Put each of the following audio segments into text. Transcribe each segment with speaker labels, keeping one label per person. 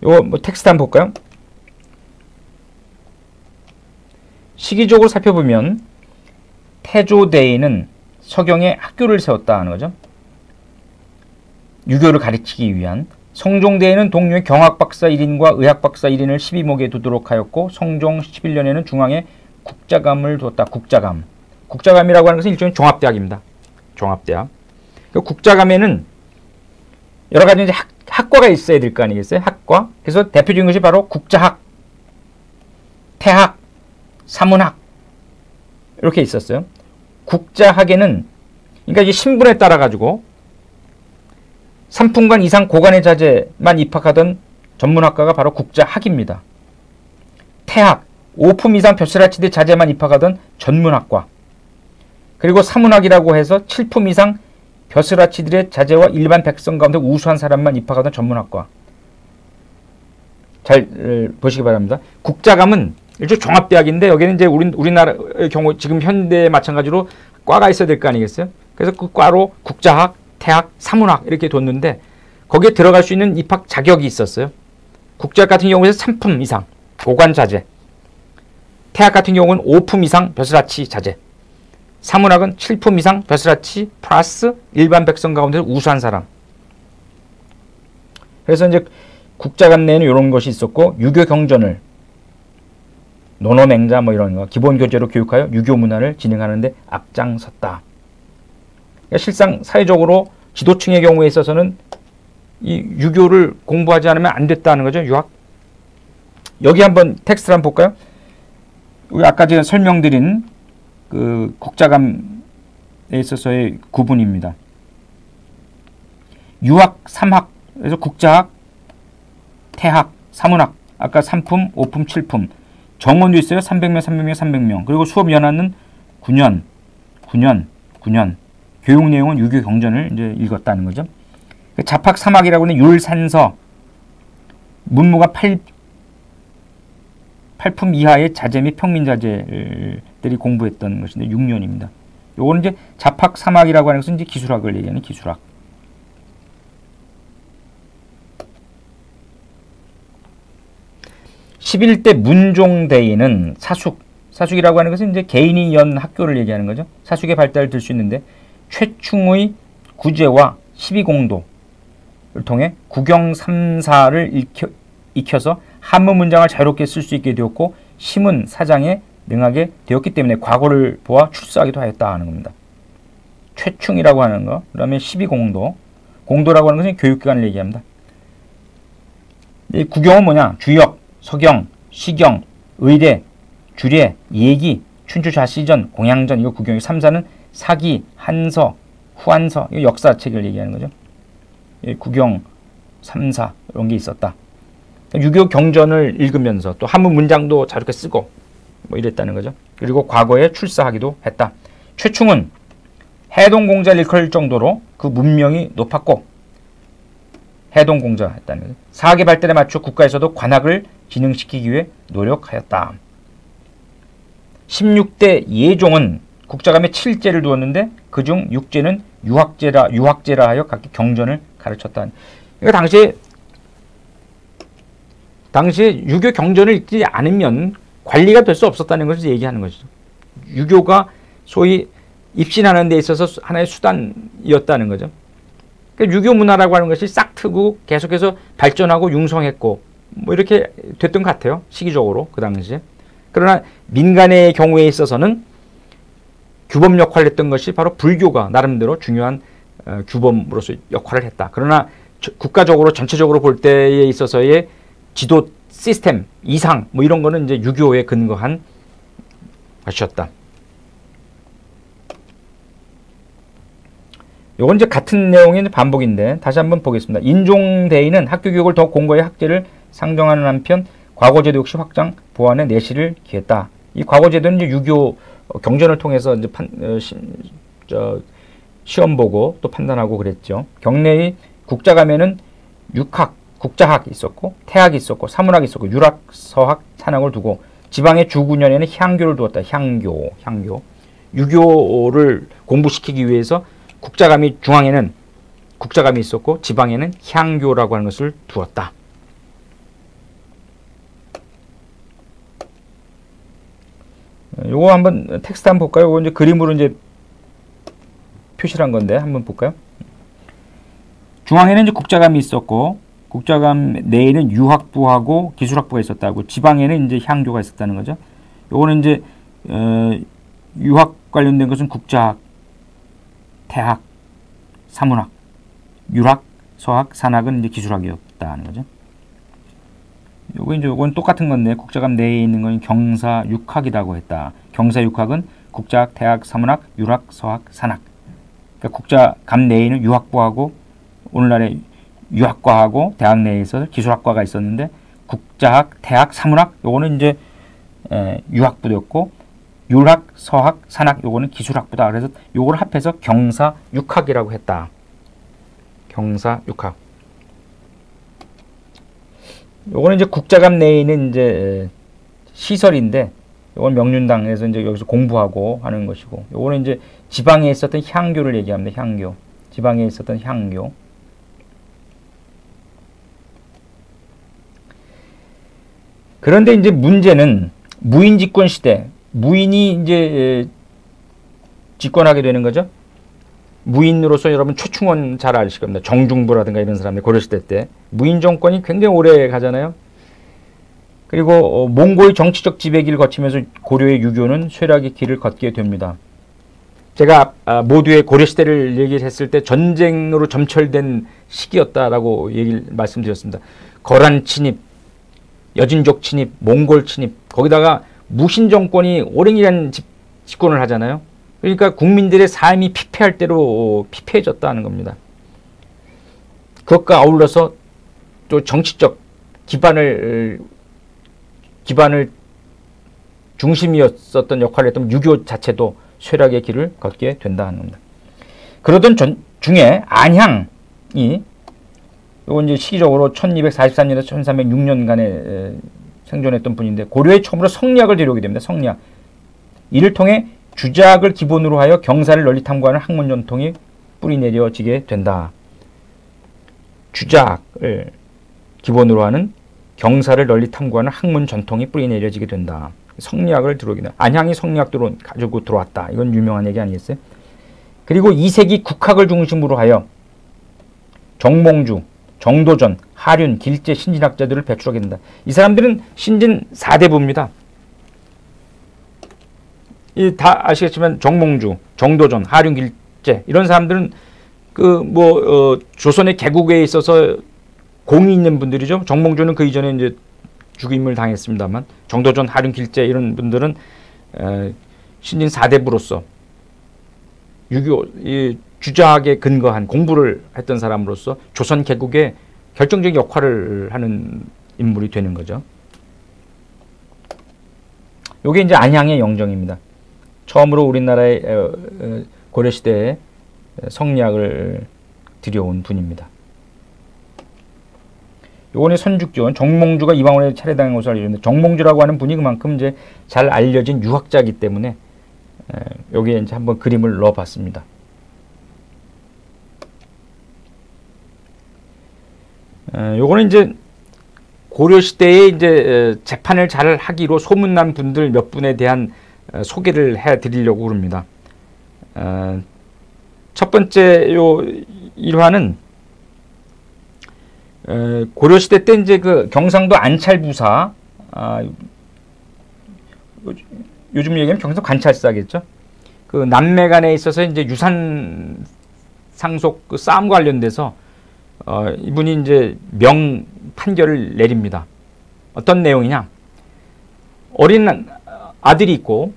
Speaker 1: 요거 뭐 텍스트 한번 볼까요? 시기적으로 살펴보면 태조대인은 서경에 학교를 세웠다 하는 거죠. 유교를 가르치기 위한. 성종대에는 동료의 경학박사 1인과 의학박사 1인을 12목에 두도록 하였고 성종 11년에는 중앙에 국자감을 두었다. 국자감. 국자감이라고 하는 것은 일종의 종합대학입니다. 종합대학. 그 국자감에는 여러 가지 이제 학과가 있어야 될 거 아니겠어요? 학과. 그래서 대표적인 것이 바로 국자학, 태학, 사문학 이렇게 있었어요. 국자학에는 그러니까 이게 신분에 따라 가지고 3품간 이상 고관의 자제만 입학하던 전문학과가 바로 국자학입니다. 태학, 5품 이상 벼슬아치대 자제만 입학하던 전문학과. 그리고 사문학이라고 해서 7품 이상 벼슬아치들의 자제와 일반 백성 가운데 우수한 사람만 입학하던 전문학과. 잘 보시기 바랍니다. 국자감은 일종 종합대학인데 여기는 이제 우리나라의 경우 지금 현대에 마찬가지로 과가 있어야 될 거 아니겠어요? 그래서 그 과로 국자학, 태학, 사문학 이렇게 뒀는데 거기에 들어갈 수 있는 입학 자격이 있었어요. 국자학 같은 경우에는 3품 이상 고관 자제, 태학 같은 경우는 5품 이상 벼슬아치 자제, 사문학은 7품 이상 벼슬아치 플러스 일반 백성 가운데 우수한 사람. 그래서 이제 국자감 내에는 이런 것이 있었고 유교 경전을 논어맹자 뭐 이런 거 기본 교재로 교육하여 유교 문화를 진행하는 데 앞장섰다. 그러니까 실상 사회적으로 지도층의 경우에 있어서는 이 유교를 공부하지 않으면 안 됐다는 거죠. 유학. 여기 한번 텍스트를 한번 볼까요? 아까 제가 설명드린 그 국자감에 있어서의 구분입니다. 유학, 삼학, 그래서 국자학, 태학, 사문학, 아까 3품, 5품, 7품. 정원도 있어요. 300명, 300명, 300명. 그리고 수업 연한은 9년. 교육 내용은 유교 경전을 이제 읽었다는 거죠. 자팍 사막이라고 하는 율산서. 문무가 8품 이하의 자제 및 평민자제들이 공부했던 것인데 6년입니다. 요거는 이제 자팍 사막이라고 하는 것은 이제 기술학을 얘기하는 기술학. (11대) 문종대인은 사숙이라고 하는 것은 이제 개인이 연 학교를 얘기하는 거죠. 사숙의 발달을 들 수 있는데 최충의 구제와 12공도를 통해 구경 3사를 익혀서 한문 문장을 자유롭게 쓸 수 있게 되었고 시문 사장에 능하게 되었기 때문에 과거를 보아 출사하기도 하였다 하는 겁니다. 최충이라고 하는 거, 그 다음에 12공도. 공도라고 하는 것은 교육기관을 얘기합니다. 이 구경은 뭐냐? 주역, 서경, 시경, 의례, 주례, 예기, 춘추자시전, 공양전, 이거 구경이. 3사는 사기, 한서, 후한서, 이거 역사책을 얘기하는 거죠. 구경, 3사 이런 게 있었다. 유교 경전을 읽으면서 또 한문 문장도 자유롭게 쓰고 뭐 이랬다는 거죠. 그리고 과거에 출사하기도 했다. 최충은 해동공자를 일컬을 정도로 그 문명이 높았고 해동공자 했다는 거죠. 사학의 발달에 맞춰 국가에서도 관학을 진흥시키기 위해 노력하였다. 16대 예종은 국자감에 7제를 두었는데 그중 6제는 유학제라 하여 각기 경전을 가르쳤다. 그러니까 당시에 유교 경전을 읽지 않으면 관리가 될 수 없었다는 것을 얘기하는 것이죠. 유교가 소위 입신하는 데 있어서 하나의 수단이었다는 거죠. 그러니까 유교 문화라고 하는 것이 싹 트고 계속해서 발전하고 융성했고 뭐 이렇게 됐던 것 같아요. 시기적으로 그 당시에. 그러나 민간의 경우에 있어서는 규범 역할을 했던 것이 바로 불교가 나름대로 중요한 규범으로서 역할을 했다. 그러나 국가적으로 전체적으로 볼 때에 있어서의 지도 시스템, 이상 뭐 이런 거는 이제 유교에 근거한 것이었다. 요건 이제 같은 내용의 반복인데 다시 한번 보겠습니다. 인종대인은 학교 교육을 더욱 공고히 학제를 상정하는 한편 과거제도 역시 확장 보완에 내실을 기했다. 이 과거제도는 이제 유교 경전을 통해서 이제 시험 보고 또 판단하고 그랬죠. 경내의 국자감에는 육학, 국자학이 있었고 태학이 있었고 사문학이 있었고 유락, 서학, 산학을 두고 지방의 주군연에는 향교를 두었다. 향교. 유교를 공부시키기 위해서 국자감이 중앙에는 국자감이 있었고 지방에는 향교라고 하는 것을 두었다. 요거 한번 텍스트 한번 볼까요? 요거 이제 그림으로 이제 표시를 한 건데 한번 볼까요? 중앙에는 이제 국자감이 있었고 국자감 내에는 유학부하고 기술학부가 있었다고, 지방에는 이제 향교가 있었다는 거죠. 요거는 이제 유학 관련된 것은 국자학, 대학, 사문학, 유학, 서학, 산학은 이제 기술학이었다는 거죠. 요건 똑같은 건데 국자감 내에 있는 건 경사육학이라고 했다. 경사육학은 국자학, 대학, 사문학, 유학, 서학, 산학. 그러니까 국자감 내에 있는 유학부하고 오늘날의 유학과하고 대학 내에서 기술학과가 있었는데 국자학, 대학, 사문학 요거는 이제 유학부였고 유학, 서학, 산학 요거는 기술학부다. 그래서 요걸 합해서 경사육학이라고 했다. 경사육학. 요거는 이제 국자감 내에 있는 이제 시설인데 요건 명륜당에서 이제 여기서 공부하고 하는 것이고, 요거는 이제 지방에 있었던 향교를 얘기합니다. 향교. 지방에 있었던 향교. 그런데 이제 문제는 무인 집권 시대, 무인이 이제 집권하게 되는 거죠. 무인으로서 여러분 최충원 잘 아실 겁니다. 정중부라든가 이런 사람들 고려시대 때 무인 정권이 굉장히 오래 가잖아요. 그리고 몽고의 정치적 지배기를 거치면서 고려의 유교는 쇠락의 길을 걷게 됩니다. 제가 모두의 고려시대를 얘기했을 때 전쟁으로 점철된 시기였다라고 말씀드렸습니다. 거란 침입, 여진족 침입, 몽골 침입, 거기다가 무신 정권이 오랜 집권을 하잖아요. 그러니까 국민들의 삶이 피폐할 대로 피폐해졌다는 겁니다. 그것과 아울러서 또 정치적 기반을 중심이었었던 역할을 했던 유교 자체도 쇠락의 길을 걷게 된다는 겁니다. 그러던 중에 안향이 이건 이제 시기적으로 1243년에서 1306년간에 생존했던 분인데 고려에 처음으로 성리학을 들여오게 됩니다. 성리학. 이를 통해 주작을 기본으로 하여 경사를 널리 탐구하는 학문 전통이 뿌리내려지게 된다. 주작을 기본으로 하는 경사를 널리 탐구하는 학문 전통이 뿌리내려지게 된다. 성리학을 들어오게 된다. 안향이 성리학으로 가지고 들어왔다. 이건 유명한 얘기 아니겠어요? 그리고 2세기 국학을 중심으로 하여 정몽주, 정도전, 하륜, 길제 신진학자들을 배출하게 된다. 이 사람들은 신진 4대부입니다. 다 아시겠지만 정몽주, 정도전, 하륜, 길제 이런 사람들은 조선의 개국에 있어서 공이 있는 분들이죠. 정몽주는 그 이전에 이제 죽임을 당했습니다만 정도전, 하륜, 길제 이런 분들은 신진 4대부로서 유교 주작에 근거한 공부를 했던 사람으로서 조선 개국에 결정적인 역할을 하는 인물이 되는 거죠. 이게 이제 안향의 영정입니다. 처음으로 우리나라의 고려시대에 성리학을 들여온 분입니다. 요번에 선죽전 정몽주가 이방원에 차례당한 것으로 알려졌는데 정몽주라고 하는 분이 그만큼 이제 잘 알려진 유학자이기 때문에 여기에 이제 한번 그림을 넣어봤습니다. 요거는 이제 고려시대에 이제 재판을 잘 하기로 소문난 분들 몇 분에 대한 소개를 해드리려고 합니다. 첫 번째 요 일화는 고려시대 때 이제 그 경상도 안찰부사, 요즘 얘기하면 경상도 관찰사겠죠. 그 남매간에 있어서 이제 유산 상속 그 싸움과 관련돼서 이분이 이제 명 판결을 내립니다. 어떤 내용이냐? 어린 아들이 있고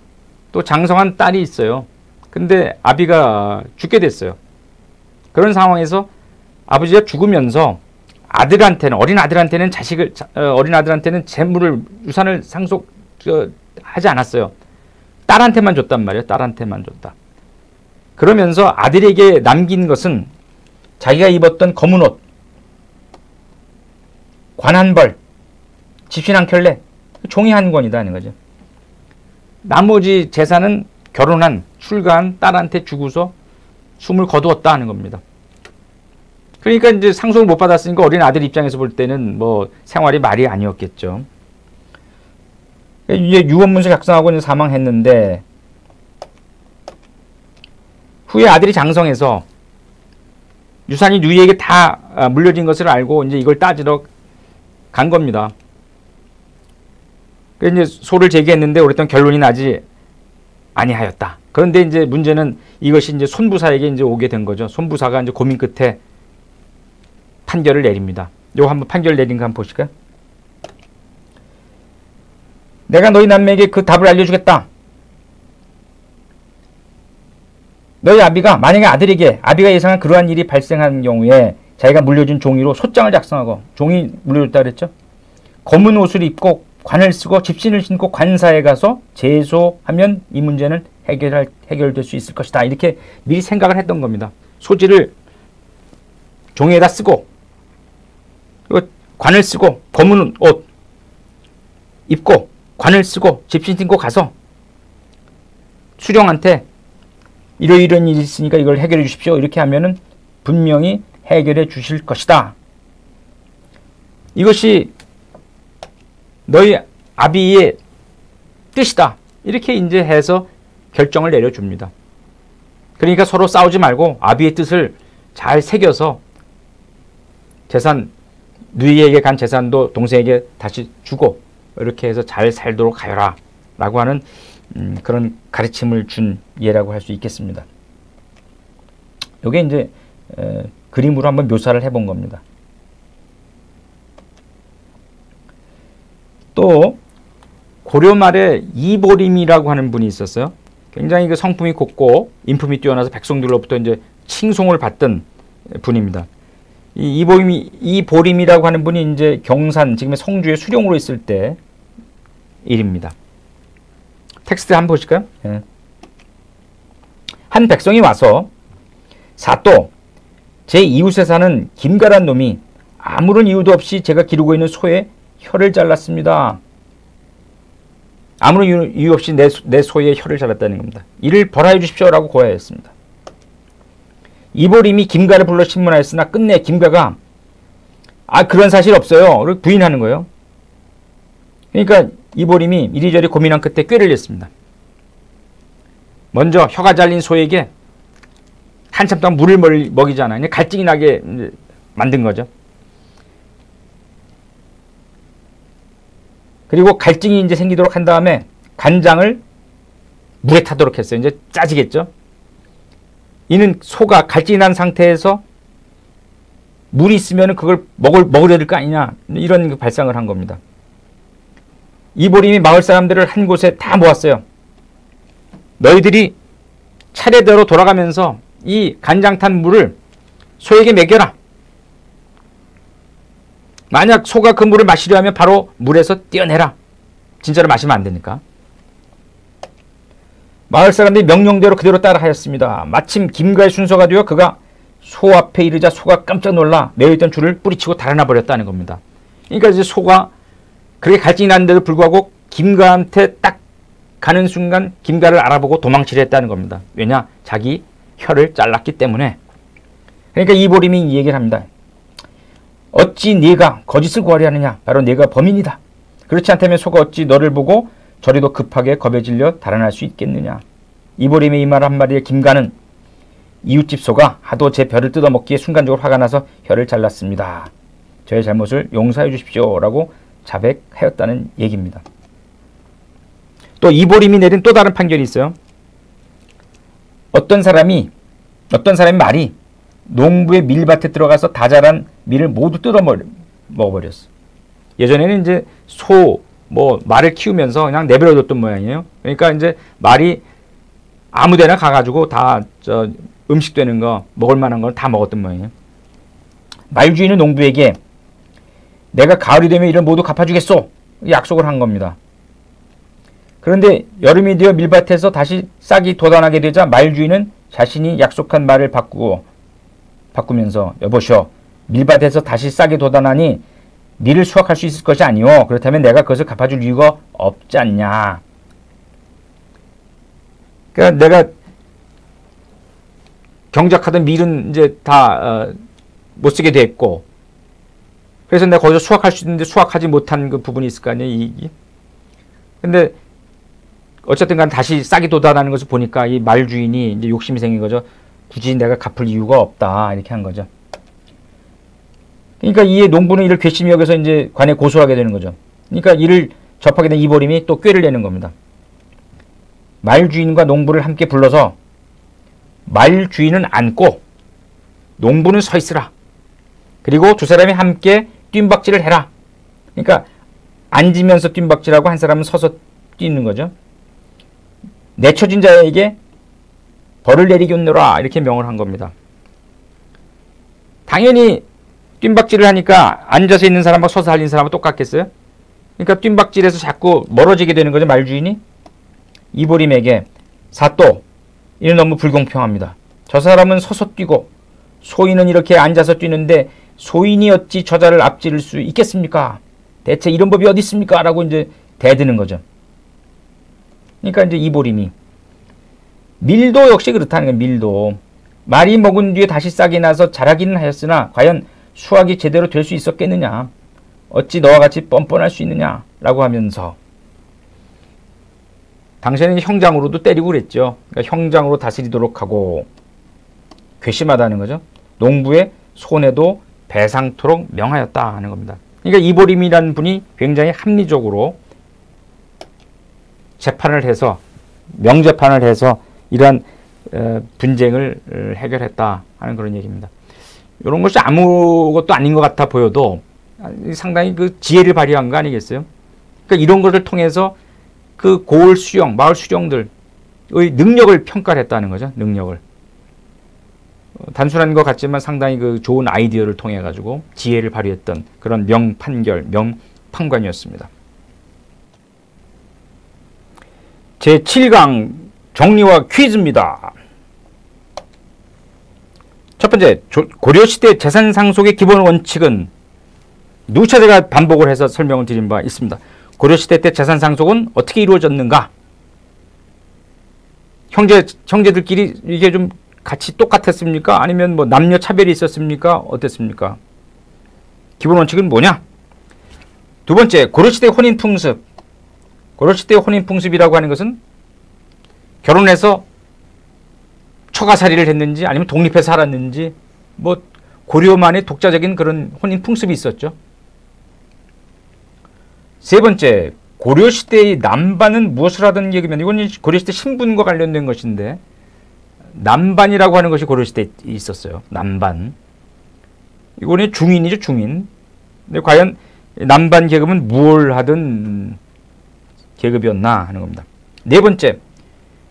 Speaker 1: 또 장성한 딸이 있어요. 근데 아비가 죽게 됐어요. 그런 상황에서 아버지가 죽으면서 어린 아들한테는 어린 아들한테는 재물을 유산을 상속하지 않았어요. 딸한테만 줬단 말이에요. 딸한테만 줬다. 그러면서 아들에게 남긴 것은 자기가 입었던 검은 옷, 관 한 벌, 집신 한 켤레, 종이 한 권이다 하는 거죠. 나머지 재산은 결혼한, 출가한 딸한테 주고서 숨을 거두었다 하는 겁니다. 그러니까 이제 상속을 못 받았으니까 어린 아들 입장에서 볼 때는 뭐 생활이 말이 아니었겠죠. 이제 유언문서 작성하고 이제 사망했는데 후에 아들이 장성해서 유산이 누이에게 다 물려진 것을 알고 이제 이걸 따지러 간 겁니다. 그래서 이제 소를 제기했는데 오랫동안 결론이 나지 아니하였다. 그런데 이제 문제는 이것이 이제 손부사에게 이제 오게 된 거죠. 손부사가 이제 고민 끝에 판결을 내립니다. 요거 한번 판결 내린 거 한번 보실까요? 내가 너희 남매에게 그 답을 알려주겠다. 너희 아비가 만약에 아들에게 아비가 예상한 그러한 일이 발생한 경우에 자기가 물려준 종이로 소장을 작성하고 종이 물려줬다 그랬죠. 검은 옷을 입고 관을 쓰고 집신을 신고 관사에 가서 제소하면 이 문제는 해결될 수 있을 것이다. 이렇게 미리 생각을 했던 겁니다. 소지를 종이에다 쓰고 그리고 관을 쓰고 검은 옷 입고 관을 쓰고 집신 신고 가서 수령한테 이런 일이 있으니까 이걸 해결해 주십시오. 이렇게 하면은 분명히 해결해 주실 것이다. 이것이 너희 아비의 뜻이다. 이렇게 이제 해서 결정을 내려줍니다. 그러니까 서로 싸우지 말고 아비의 뜻을 잘 새겨서 재산, 누이에게 간 재산도 동생에게 다시 주고 이렇게 해서 잘 살도록 하여라 라고 하는 그런 가르침을 준 예라고 할 수 있겠습니다. 이게 이제 그림으로 한번 묘사를 해본 겁니다. 또 고려 말에 이보림이라고 하는 분이 있었어요. 굉장히 그 성품이 곱고 인품이 뛰어나서 백성들로부터 이제 칭송을 받던 분입니다. 이보림이라고 하는 분이 이제 경산, 지금의 성주의 수령으로 있을 때 일입니다. 텍스트 한번 보실까요? 예. 한 백성이 와서 사또 제 이웃에 사는 김가란 놈이 아무런 이유도 없이 제가 기르고 있는 소의 혀를 잘랐습니다. 아무런 이유 없이 내 소의 혀를 잘랐다는 겁니다. 이를 벌하여 주십시오라고 고하였습니다. 이보림이 김가를 불러 신문하였으나 끝내 김가가 그런 사실 없어요. 부인하는 거예요. 그러니까 이보림이 이리저리 고민한 끝에 꾀를 냈습니다. 먼저 혀가 잘린 소에게 한참 동안 물을 먹이잖아요. 갈증이 나게 만든 거죠. 그리고 갈증이 이제 생기도록 한 다음에 간장을 물에 타도록 했어요. 이제 짜지겠죠. 이는 소가 갈증이 난 상태에서 물이 있으면 그걸 먹으려 될 거 아니냐. 이런 발상을 한 겁니다. 이보림이 마을 사람들을 한 곳에 다 모았어요. 너희들이 차례대로 돌아가면서 이 간장 탄 물을 소에게 먹여라. 만약 소가 그 물을 마시려 하면 바로 물에서 떼어내라. 진짜로 마시면 안 되니까. 마을 사람들이 명령대로 그대로 따라 하였습니다. 마침 김가의 순서가 되어 그가 소 앞에 이르자 소가 깜짝 놀라 매어있던 줄을 뿌리치고 달아나 버렸다는 겁니다. 그러니까 이제 소가 그렇게 갈증이 났는데도 불구하고 김가한테 딱 가는 순간 김가를 알아보고 도망치려 했다는 겁니다. 왜냐? 자기 혀를 잘랐기 때문에. 그러니까 이보림이 이 얘기를 합니다. 어찌 네가 거짓을 고하려 하느냐? 바로 네가 범인이다. 그렇지 않다면 소가 어찌 너를 보고 저리도 급하게 겁에 질려 달아날 수 있겠느냐? 이보림의 이 말 한마디에 김가는 이웃집 소가 하도 제 벼를 뜯어먹기에 순간적으로 화가 나서 혀를 잘랐습니다. 저의 잘못을 용서해 주십시오 라고 자백하였다는 얘기입니다. 또 이보림이 내린 또 다른 판결이 있어요. 어떤 사람이 말이 농부의 밀밭에 들어가서 다 자란 밀을 모두 뜯어 먹어버렸어. 예전에는 이제 말을 키우면서 그냥 내버려뒀던 모양이에요. 그러니까 이제 말이 아무데나 가가지고 다 음식 되는 거, 먹을 만한 걸 다 먹었던 모양이에요. 말주인은 농부에게 내가 가을이 되면 이를 모두 갚아주겠소. 약속을 한 겁니다. 그런데 여름이 되어 밀밭에서 다시 싹이 돋아나게 되자 말주인은 자신이 약속한 말을 바꾸면서 여보시오, 밀밭에서 다시 싹이 돋아나니 밀을 수확할 수 있을 것이 아니오. 그렇다면 내가 그것을 갚아줄 이유가 없지 않냐. 그러니까 내가 경작하던 밀은 이제 다 못 쓰게 됐고, 그래서 내가 거기서 수확할 수 있는데 수확하지 못한 그 부분이 있을 거 아니에요. 이익이. 근데 어쨌든 간 다시 싹이 돋아나는 것을 보니까 이 말 주인이 이제 욕심이 생긴 거죠. 굳이 내가 갚을 이유가 없다. 이렇게 한 거죠. 그러니까 이 농부는 이를 괘씸히 여겨서 이제 관에 고소하게 되는 거죠. 그러니까 이를 접하게 된 이보림이 또 꾀를 내는 겁니다. 말 주인과 농부를 함께 불러서 말 주인은 앉고 농부는 서 있으라. 그리고 두 사람이 함께 뜀박질을 해라. 그러니까 앉으면서 뜀박질하고 한 사람은 서서 뛰는 거죠. 내쳐진 자에게 벌을 내리겠노라 이렇게 명을 한 겁니다. 당연히 뜀박질을 하니까 앉아서 있는 사람하고 서서 할린 사람은 똑같겠어요? 그러니까 뜀박질에서 자꾸 멀어지게 되는 거죠. 말주인이 이보림에게 사또 이는 너무 불공평합니다. 저 사람은 서서 뛰고 소인은 이렇게 앉아서 뛰는데 소인이 어찌 저자를 앞지를 수 있겠습니까? 대체 이런 법이 어디 있습니까? 라고 이제 대드는 거죠. 그러니까 이제 이보림이 밀도 역시 그렇다는 거예요. 밀도 말이 먹은 뒤에 다시 싹이 나서 자라기는 하였으나 과연 수확이 제대로 될 수 있었겠느냐? 어찌 너와 같이 뻔뻔할 수 있느냐? 라고 하면서 당시에는 형장으로도 때리고 그랬죠. 그러니까 형장으로 다스리도록 하고 괘씸하다는 거죠. 농부의 손에도 배상토록 명하였다 하는 겁니다. 그러니까 이보림이라는 분이 굉장히 합리적으로 재판을 해서 명재판을 해서 이러한 분쟁을 해결했다 하는 그런 얘기입니다. 이런 것이 아무것도 아닌 것 같아 보여도 상당히 그 지혜를 발휘한 거 아니겠어요? 그러니까 이런 것을 통해서 그 고을 수령, 마을 수령들의 능력을 평가를 했다는 거죠. 능력을. 단순한 것 같지만 상당히 그 좋은 아이디어를 통해 가지고 지혜를 발휘했던 그런 명판결, 명판관이었습니다. 제7강 정리와 퀴즈입니다. 첫 번째, 고려시대 재산상속의 기본 원칙은 누차 제가 반복을 해서 설명을 드린 바 있습니다. 고려시대 때 재산상속은 어떻게 이루어졌는가? 형제들끼리 이게 좀 같이 똑같았습니까? 아니면 뭐 남녀 차별이 있었습니까? 어땠습니까? 기본 원칙은 뭐냐? 두 번째, 고려시대 혼인풍습. 고려시대 혼인풍습이라고 하는 것은 결혼해서 처가살이를 했는지 아니면 독립해서 살았는지 뭐 고려만의 독자적인 그런 혼인풍습이 있었죠. 세 번째, 고려시대의 남반은 무엇을 하던 얘기면 이건 고려시대 신분과 관련된 것인데 남반이라고 하는 것이 고려시대에 있었어요. 남반. 이거는 중인이죠. 중인. 근데 과연 남반 계급은 무엇을 하던 계급이었나 하는 겁니다. 네 번째,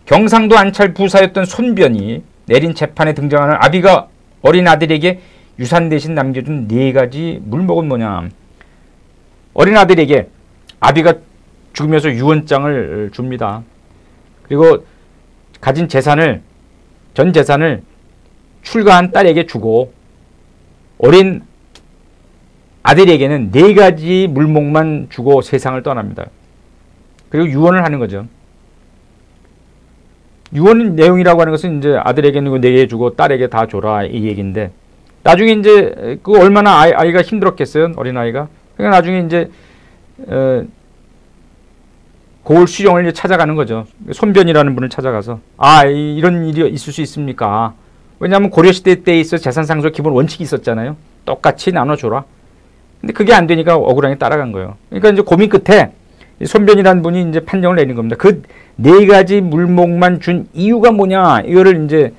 Speaker 1: 경상도 안찰 부사였던 손변이 내린 재판에 등장하는 아비가 어린 아들에게 유산 대신 남겨준 네 가지 물목은 뭐냐. 어린 아들에게 아비가 죽으면서 유언장을 줍니다. 그리고 가진 재산을 전 재산을 출가한 딸에게 주고 어린 아들에게는 네 가지 물목만 주고 세상을 떠납니다. 그리고 유언을 하는 거죠. 유언 내용이라고 하는 것은 이제 아들에게는 네 개 주고 딸에게 다 줘라 이 얘기인데 나중에 이제 그 얼마나 아이가 힘들었겠어요. 어린 아이가. 그러니까 나중에 이제 고을 수령을 이제 찾아가는 거죠. 손변이라는 분을 찾아가서 이런 일이 있을 수 있습니까? 왜냐하면 고려시대 때에 있어 재산상속 기본 원칙이 있었잖아요. 똑같이 나눠줘라. 근데 그게 안 되니까 억울하게 따라간 거예요. 그러니까 이제 고민 끝에 손변이라는 분이 이제 판정을 내린 겁니다. 그 네 가지 물목만 준 이유가 뭐냐 이거를 이제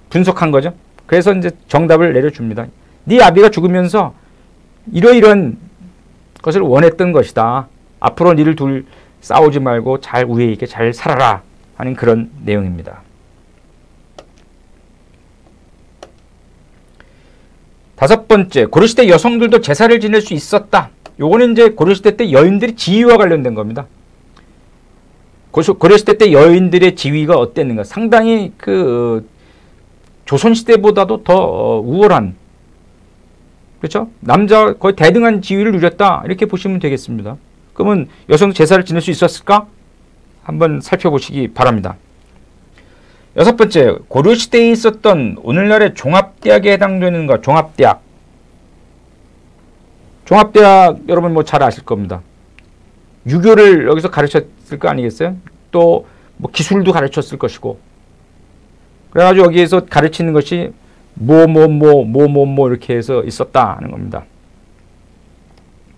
Speaker 1: 분석한 거죠. 그래서 이제 정답을 내려줍니다. 네 아비가 죽으면서 이러이러한 것을 원했던 것이다. 앞으로 니를 둘 싸우지 말고 잘 우애 있게 잘 살아라 하는 그런 내용입니다. 다섯 번째, 고려시대 여성들도 제사를 지낼 수 있었다. 요거는 이제 고려시대 때 여인들의 지위와 관련된 겁니다. 고려시대 때 여인들의 지위가 어땠는가? 상당히 그 조선시대보다도 더 우월한, 그렇죠? 남자 거의 대등한 지위를 누렸다 이렇게 보시면 되겠습니다. 그러면 여성도 제사를 지낼 수 있었을까? 한번 살펴보시기 바랍니다. 여섯 번째, 고려시대에 있었던 오늘날의 종합대학에 해당되는 것, 종합대학. 종합대학 여러분 뭐 잘 아실 겁니다. 유교를 여기서 가르쳤을 거 아니겠어요? 또 뭐 기술도 가르쳤을 것이고. 그래가지고 여기에서 가르치는 것이 뭐 이렇게 해서 있었다 하는 겁니다.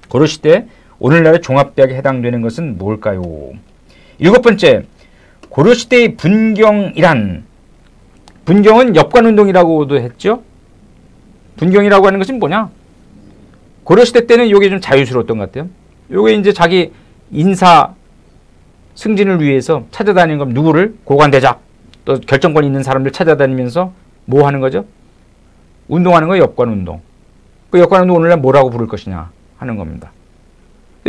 Speaker 1: 고려 시대 오늘날의 종합대학에 해당되는 것은 뭘까요? 7번째, 고려 시대의 분경이란, 분경은 엽관운동이라고도 했죠. 분경이라고 하는 것은 뭐냐? 고려 시대 때는 이게 좀 자유스러웠던 것 같아요. 이게 이제 자기 인사 승진을 위해서 찾아다니는 건 누구를? 고관대작, 또 결정권 있는 사람들 찾아다니면서 뭐 하는 거죠? 운동하는 거예요. 엽관운동. 그 엽관운동 오늘날 뭐라고 부를 것이냐 하는 겁니다.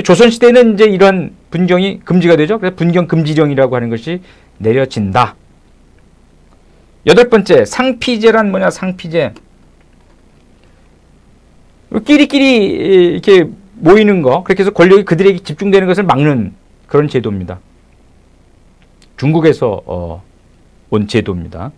Speaker 1: 조선시대는 이제 이런 분경이 금지가 되죠. 그래서 분경금지령이라고 하는 것이 내려진다. 8번째, 상피제란 뭐냐? 상피제. 끼리끼리 이렇게 모이는 거, 그렇게 해서 권력이 그들에게 집중되는 것을 막는 그런 제도입니다. 중국에서 온 제도입니다.